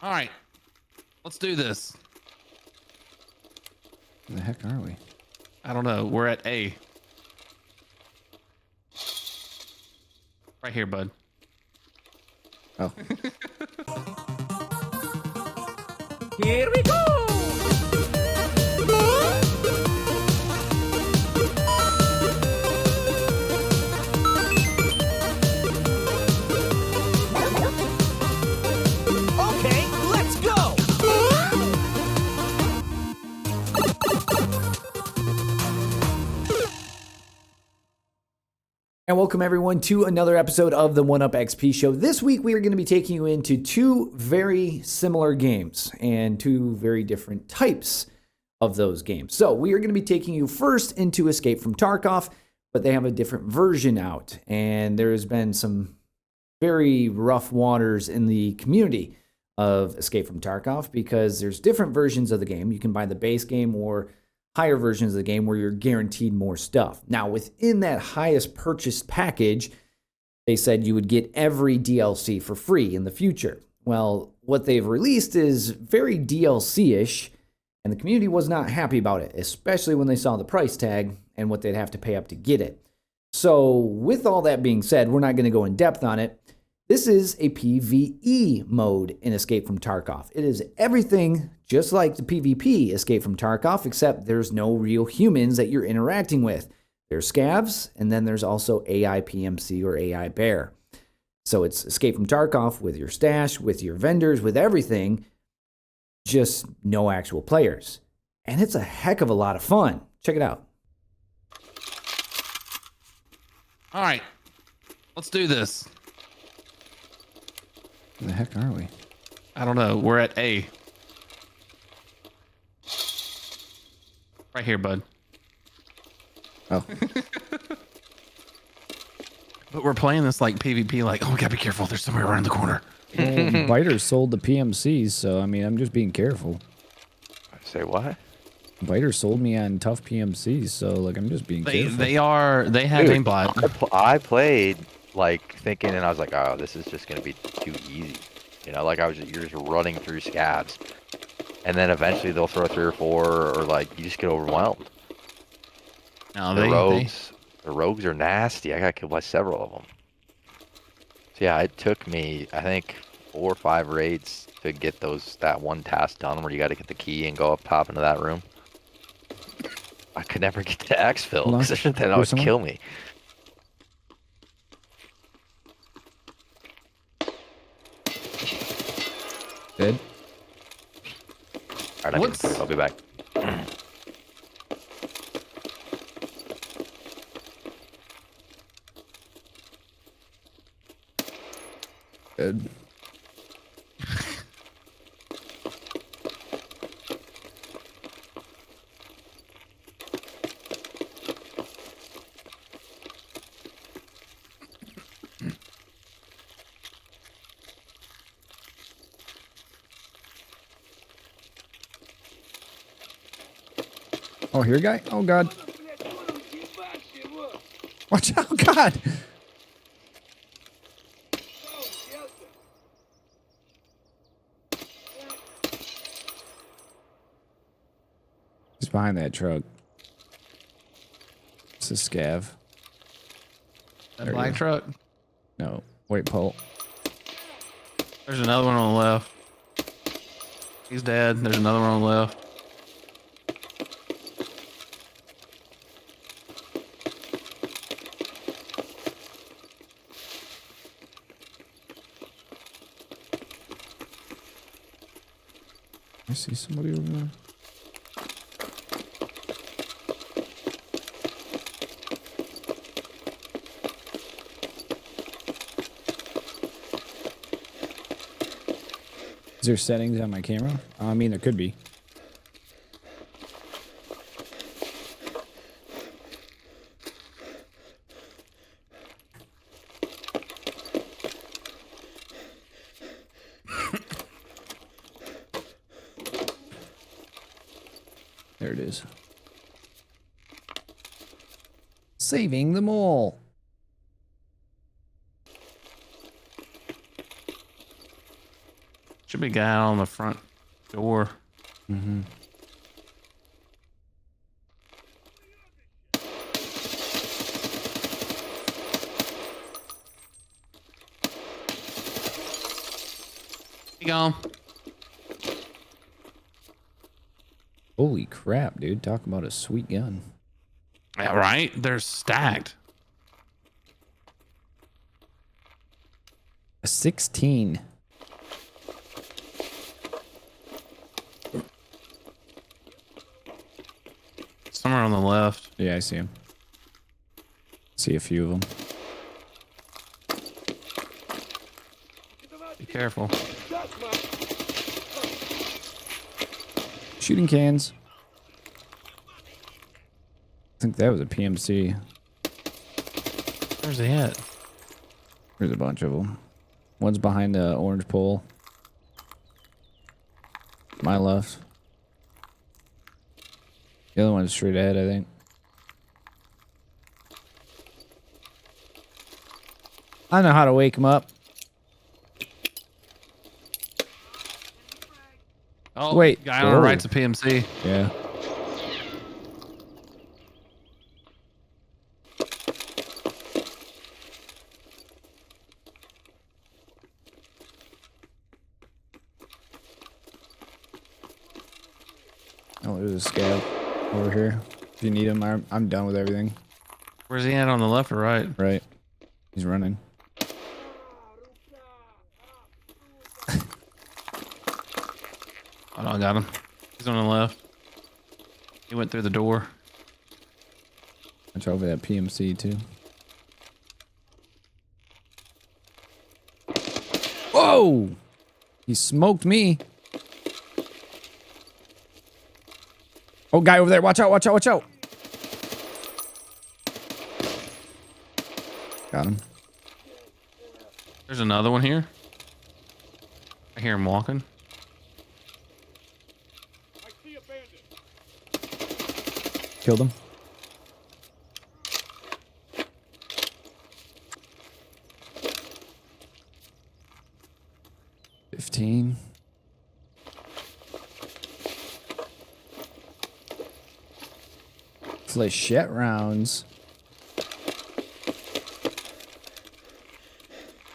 All right, let's do this. Where the heck are we? I don't know. We're at A. Right here, bud. Oh. Here we go! Okay, let's go! And welcome everyone to another episode of the 1UP XP Show. This week we are going to be taking you into two very similar games and two very different types of those games. So we are going to be taking you first into Escape from Tarkov, but they have a different version out. And there has been some very rough waters in the community of Escape from Tarkov because there's different versions of the game. You can buy the base game or higher versions of the game where you're guaranteed more stuff. Now, within that highest purchased package, they said you would get every DLC for free in the future. Well, what they've released is very DLC-ish, and the community was not happy about it, especially when they saw the price tag and what they'd have to pay up to get it. So, with all that being said, we're not going to go in depth on it. This is a PvE mode in Escape from Tarkov. It is everything just like the PvP Escape from Tarkov, except there's no real humans that you're interacting with. There's scavs, and then there's also AI PMC or AI bear. So it's Escape from Tarkov with your stash, with your vendors, with everything, just no actual players. And it's a heck of a lot of fun. Check it out. All right, let's do this. Where the heck are we? I don't know. We're at A. Right here, bud. Oh. But we're playing this like PvP, like, oh, we gotta be careful. There's somebody around the corner. Well, Biter sold the PMCs, so I mean, I'm just being careful. Say what? Biter sold me on tough PMCs, so like I'm just being careful. They have Dude, aimbot. I played like thinking, and I was like, oh, this is just gonna be too easy. You know, like you're just running through scabs, and then eventually they'll throw 3 or 4, or like you just get overwhelmed. No, The rogues are nasty. I got killed by several of them. So yeah, it took me, I think, 4 or 5 raids to get that one task done where you got to get the key and go up top into that room. I could never get to exfil because they'd always kill me. Dead. All right, I'll be back. Dead. Oh, here, guy? Oh, God. Watch out, God. He's behind that truck. It's a scav. That black truck. No. Wait, Paul. There's another one on the left. He's dead. There's another one on the left. I see somebody over there. Is there settings on my camera? I mean, there could be. There it is. Saving them all. Should be a guy on the front door. Mm-hmm. He gone. Holy crap, dude. Talk about a sweet gun. Yeah, right? They're stacked. A 16. Somewhere on the left. Yeah, I see him. See a few of them. Be careful. Shooting cans. I think that was a PMC. Where's he at? There's a bunch of them. One's behind the orange pole. My left. The other one's straight ahead, I think. I know how to wake him up. Oh, Wait. guy on the Whoa. right's a PMC. Yeah. Oh, there's a scab over here. If you need him, I'm done with everything. Where's he at on the left or right? Right. He's running. Oh, no, I got him. He's on the left. He went through the door. Watch over that PMC too. Whoa! He smoked me. Oh, guy over there. Watch out, watch out, watch out. Got him. There's another one here. I hear him walking. Killed him. $15. Flechette rounds.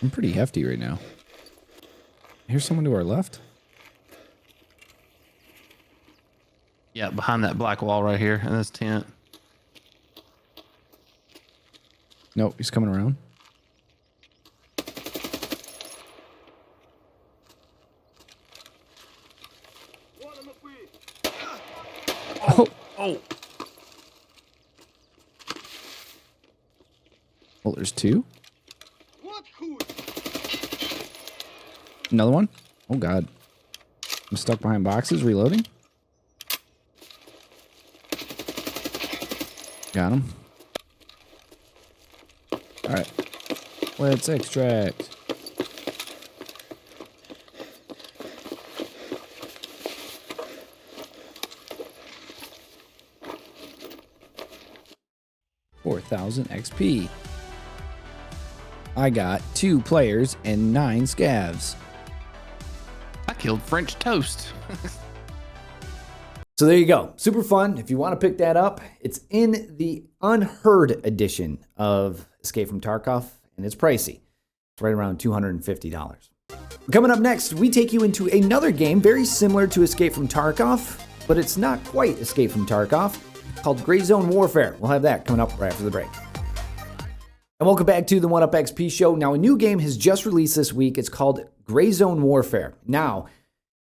I'm pretty hefty right now. Here's someone to our left. Yeah, behind that black wall right here in this tent. Nope, he's coming around. Oh, Oh, well, there's two. Another one? Oh, God. I'm stuck behind boxes, reloading. Got him. All right. Let's extract. $4,000 XP. I got 2 players and 9 scavs. I killed French toast. So there you go. Super fun. If you want to pick that up, it's in the Unheard edition of Escape from Tarkov, and it's pricey. It's right around $250. Coming up next, we take you into another game very similar to Escape from Tarkov, but it's not quite Escape from Tarkov, called Gray Zone Warfare. We'll have that coming up right after the break. And welcome back to the 1UpXP show. Now, a new game has just released this week. It's called Gray Zone Warfare. Now,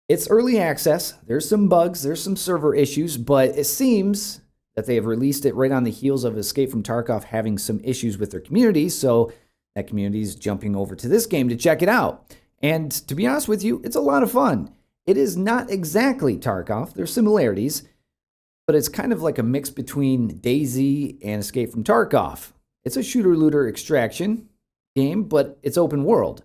it's early access. There's some bugs, there's some server issues, but it seems that they have released it right on the heels of Escape from Tarkov having some issues with their community, so that community is jumping over to this game to check it out. And to be honest with you, it's a lot of fun. It is not exactly Tarkov. There's similarities, but it's kind of like a mix between DayZ and Escape from Tarkov. It's a shooter-looter extraction game, but it's open world.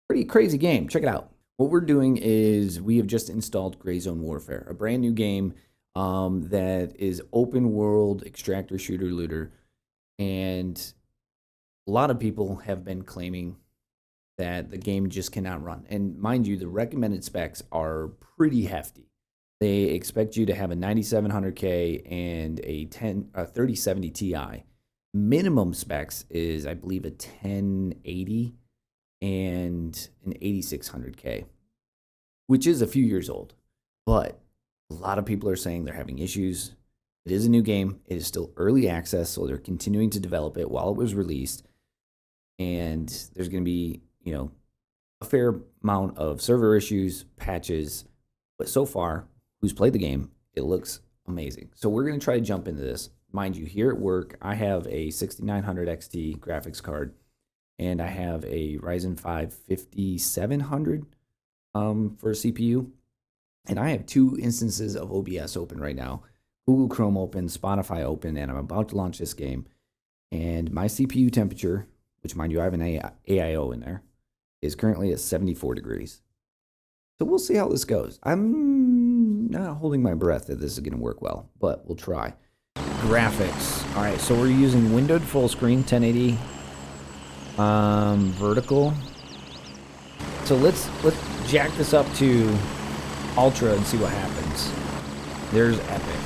Pretty crazy game. Check it out. What we're doing is we have just installed Gray Zone Warfare, a brand new game that is open world extractor shooter-looter. And a lot of people have been claiming that the game just cannot run. And mind you, the recommended specs are pretty hefty. They expect you to have a 9700K and a 3070 Ti. Minimum specs is, I believe, a 1080 and an 8600K, which is a few years old. But a lot of people are saying they're having issues. It is a new game. It is still early access, so they're continuing to develop it while it was released. And there's going to be, a fair amount of server issues, patches. But so far, who's played the game, it looks amazing. So we're going to try to jump into this. Mind you, here at work, I have a 6900 XT graphics card, and I have a Ryzen 5 5700 for a CPU. And I have 2 instances of OBS open right now. Google Chrome open, Spotify open, and I'm about to launch this game. And my CPU temperature, which mind you, I have an AIO in there, is currently at 74 degrees. So we'll see how this goes. I'm not holding my breath that this is going to work well, but we'll try. Graphics. All right, so we're using windowed full screen, 1080 vertical. So let's jack this up to ultra and see what happens. There's epic.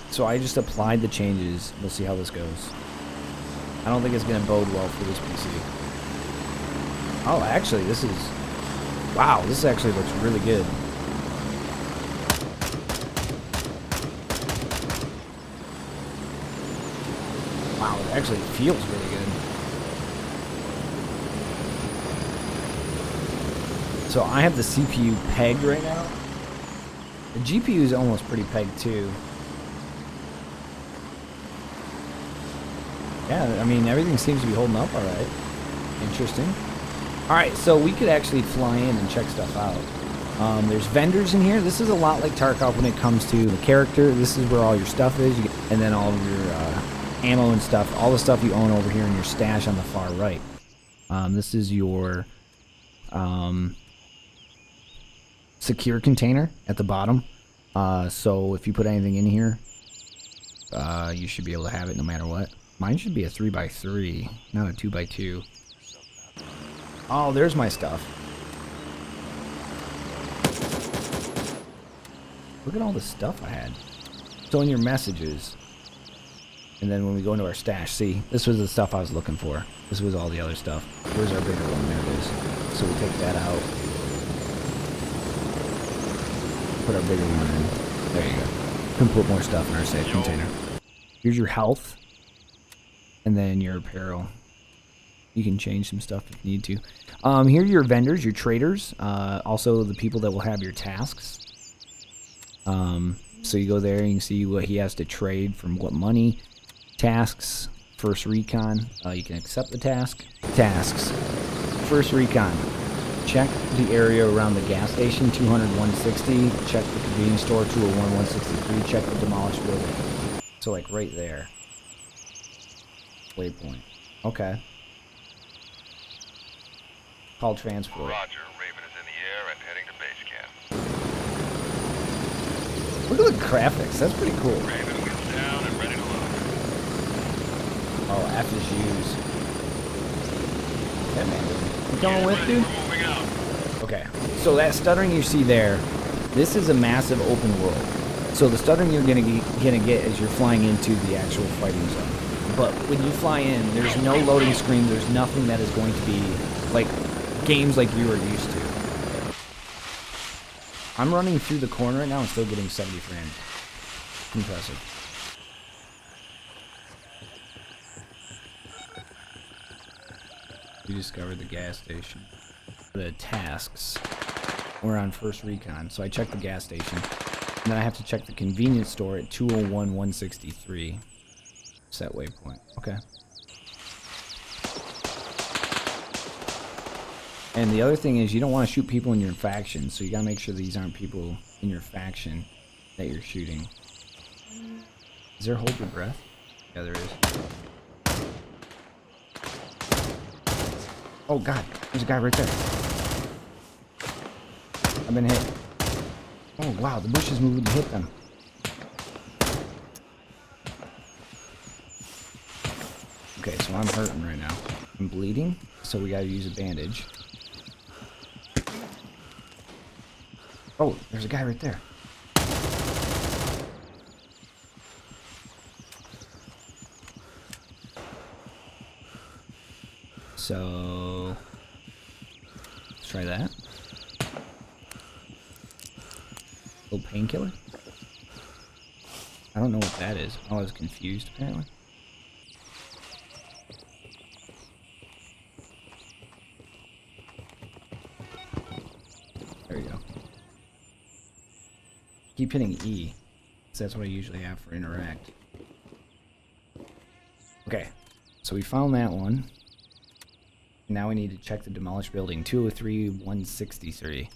So I just applied the changes. We'll see how this goes. I don't think it's going to bode well for this PC. Oh, actually, this is... Wow, this actually looks really good. Wow, it actually feels really good. So I have the CPU pegged right now. The GPU is almost pretty pegged too. Yeah, I mean, everything seems to be holding up all right. Interesting. All right, so we could actually fly in and check stuff out. There's vendors in here. This is a lot like Tarkov when it comes to the character. This is where all your stuff is. And then all of your ammo and stuff. All the stuff you own over here in your stash on the far right. This is your secure container at the bottom. So if you put anything in here, you should be able to have it no matter what. Mine should be a 3x3, not a 2x2. Oh, there's my stuff. Look at all the stuff I had. So in your messages, and then when we go into our stash, see, this was the stuff I was looking for. This was all the other stuff. Where's our bigger one? There it is. So we take that out. Put our bigger one in. There you go. Can put more stuff in our safe container. Here's your health. And then your apparel. You can change some stuff if you need to. Here are your vendors, your traders. Also the people that will have your tasks. So you go there and you can see what he has to trade from what money. Tasks. First recon. You can accept the task. Tasks. First recon. Check the area around the gas station, 200, 160. Check the convenience store, 201, 163. Check the demolished building. So like right there. Waypoint. Okay. Call transport. Roger, Raven is in the air and heading to base camp. Look at the graphics. That's pretty cool. Raven wheels down and ready to load. Oh, F is used. Okay, man. You coming with, dude? Moving out. Okay. So that stuttering you see there, this is a massive open world. So the stuttering you're gonna get as you're flying into the actual fighting zone. But when you fly in, there's no loading screen. There's nothing that is going to be like games like you are used to. I'm running through the corner right now and still getting 70 frames. Impressive. We discovered the gas station. The tasks. We're on first recon, so I check the gas station. And then I have to check the convenience store at 201, 163. Set waypoint. Okay. And the other thing is you don't want to shoot people in your faction, so you gotta make sure these aren't people in your faction that you're shooting. Is there hold your breath? Yeah, there is. Oh god, there's a guy right there. I've been hit. Oh wow, the bushes moved to hit them. Okay, so I'm hurting right now. I'm bleeding. so we gotta use a bandage. Oh, there's a guy right there. So, let's try that. Little painkiller? I don't know what that is. Oh, I was confused apparently. There we go. Keep hitting E, because that's what I usually have for interact. Okay, so we found that one. Now we need to check the demolished building. 203, 163.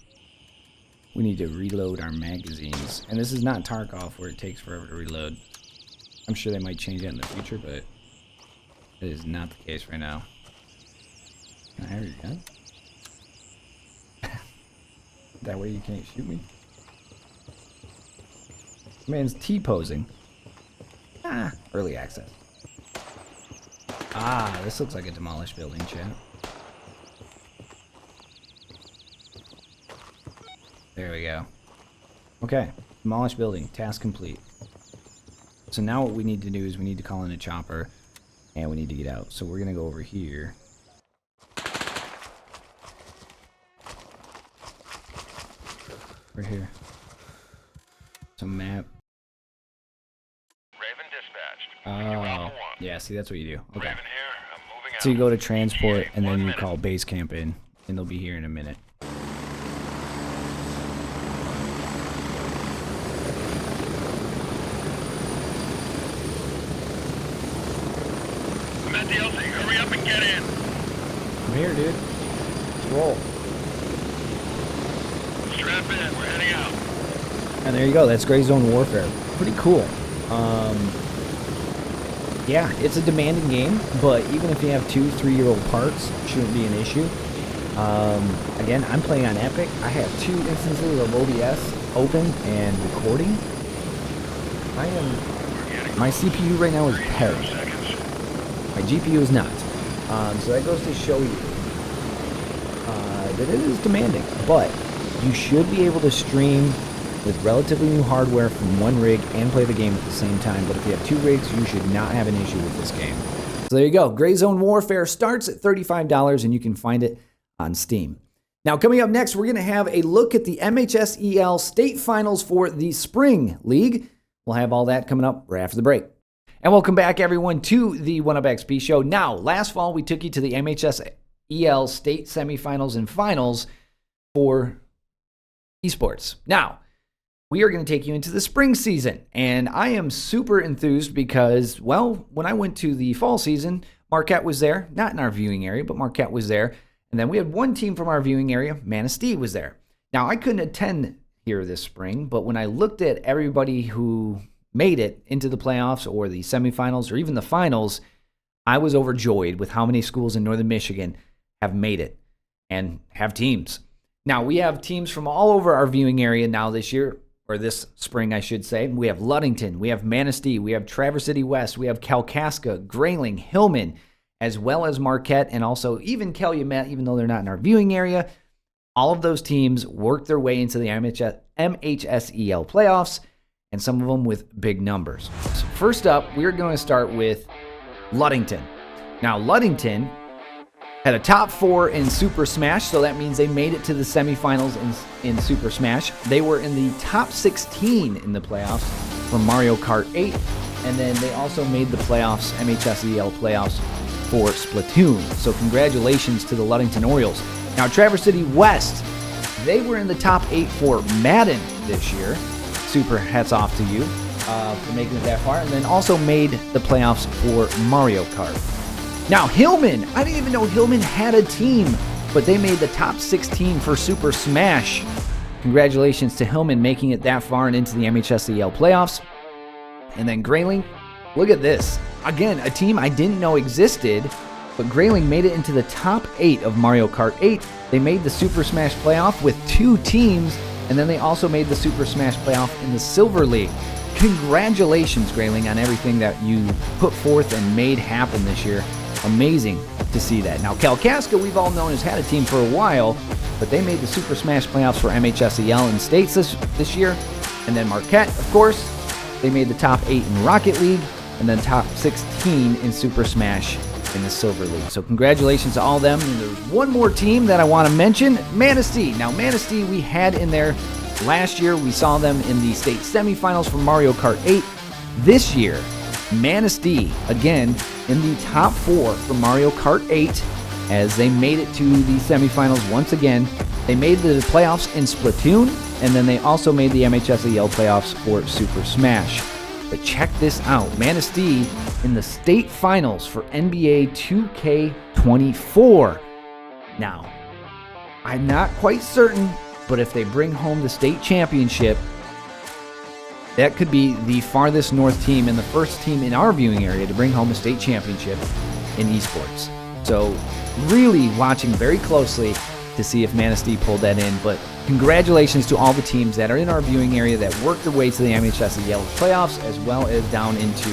We need to reload our magazines. And this is not Tarkov where it takes forever to reload. I'm sure they might change that in the future, but it is not the case right now. Can I have your gun? That way you can't shoot me? Man's T-posing. Ah, early access. Ah, this looks like a demolished building, chat. There we go. Okay, demolished building, task complete. So now what we need to do is we need to call in a chopper, and we need to get out. So we're gonna go over here. Right here. Some map. Raven dispatched. Oh, yeah, see, that's what you do. Okay. Raven here. I'm moving out. So you go to transport, and then you call base camp in, and they'll be here in a minute. I'm at the LZ. Hurry up and get in. I'm here, dude. Let's roll. Strap in. We're heading out. And there you go. That's Gray Zone Warfare. Pretty cool. Yeah, it's a demanding game, but even if you have 2 3-year-old parts, it shouldn't be an issue. Again, I'm playing on Epic. I have 2 instances of OBS open and recording. My CPU right now is perished. My GPU is not. So that goes to show you that it is demanding, but you should be able to stream with relatively new hardware from 1 rig and play the game at the same time. But if you have 2 rigs, you should not have an issue with this game. So there you go. Gray Zone Warfare starts at $35 and you can find it on Steam. Now coming up next, we're going to have a look at the MHSEL state finals for the Spring League. We'll have all that coming up right after the break. And welcome back everyone to the 1UpXP show. Now, last fall we took you to the MHSEL state semifinals and finals for esports. Now, we are going to take you into the spring season, and I am super enthused because, well, when I went to the fall season, Marquette was there, not in our viewing area, but Marquette was there, and then we had one team from our viewing area, Manistee was there. Now, I couldn't attend here this spring, but when I looked at everybody who made it into the playoffs or the semifinals or even the finals, I was overjoyed with how many schools in northern Michigan have made it and have teams. Now, we have teams from all over our viewing area now this year, or this spring, I should say. We have Ludington, we have Manistee, we have Traverse City West, we have Kalkaska, Grayling, Hillman, as well as Marquette, and also even Calumet, even though they're not in our viewing area. All of those teams worked their way into the MHSEL playoffs, and some of them with big numbers. So first up, we're going to start with Ludington. Now, Ludington had a top 4 in Super Smash, so that means they made it to the semifinals in Super Smash. They were in the top 16 in the playoffs from Mario Kart 8, and then they also made the playoffs, MHSEL playoffs, for Splatoon. So congratulations to the Ludington Orioles. Now, Traverse City West, they were in the top 8 for Madden this year. Super hats off to you for making it that far, and then also made the playoffs for Mario Kart. Now, Hillman, I didn't even know Hillman had a team, but they made the top 16 for Super Smash. Congratulations to Hillman making it that far and into the MHSEL playoffs. And then Grayling, look at this. Again, a team I didn't know existed, but Grayling made it into the top 8 of Mario Kart 8. They made the Super Smash playoff with 2 teams, and then they also made the Super Smash playoff in the Silver League. Congratulations, Grayling, on everything that you put forth and made happen this year. Amazing. to see that. Now, Kalkaska, we've all known, has had a team for a while, but they made the Super Smash playoffs for MHSEL in states this year. And then Marquette, of course, they made the top 8 in Rocket League, and then top 16 in Super Smash in the Silver League. So congratulations to all of them. And there's one more team that I want to mention, Manistee. Now, Manistee we had in there last year. We saw them in the state semifinals for Mario Kart 8. This year, Manistee, again, in the top 4 for Mario Kart 8, as they made it to the semifinals once again. They made the playoffs in Splatoon, and then they also made the MHSEL playoffs for Super Smash. But check this out. Manistee in the state finals for NBA 2K24. Now, I'm not quite certain, but if they bring home the state championship, that could be the farthest north team and the first team in our viewing area to bring home a state championship in esports. So really watching very closely to see if Manistee pulled that in. But congratulations to all the teams that are in our viewing area that worked their way to the MHSEL playoffs, as well as down into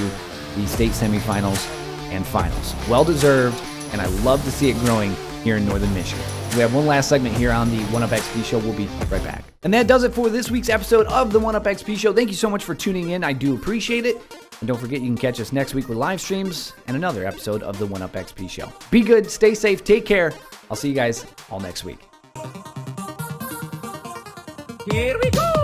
the state semifinals and finals. Well deserved, and I love to see it growing here in Northern Michigan. We have one last segment here on the 1UpXP Show. We'll be right back. And that does it for this week's episode of the 1UpXP Show. Thank you so much for tuning in. I do appreciate it. And don't forget, you can catch us next week with live streams and another episode of the 1UpXP Show. Be good, stay safe, take care. I'll see you guys all next week. Here we go!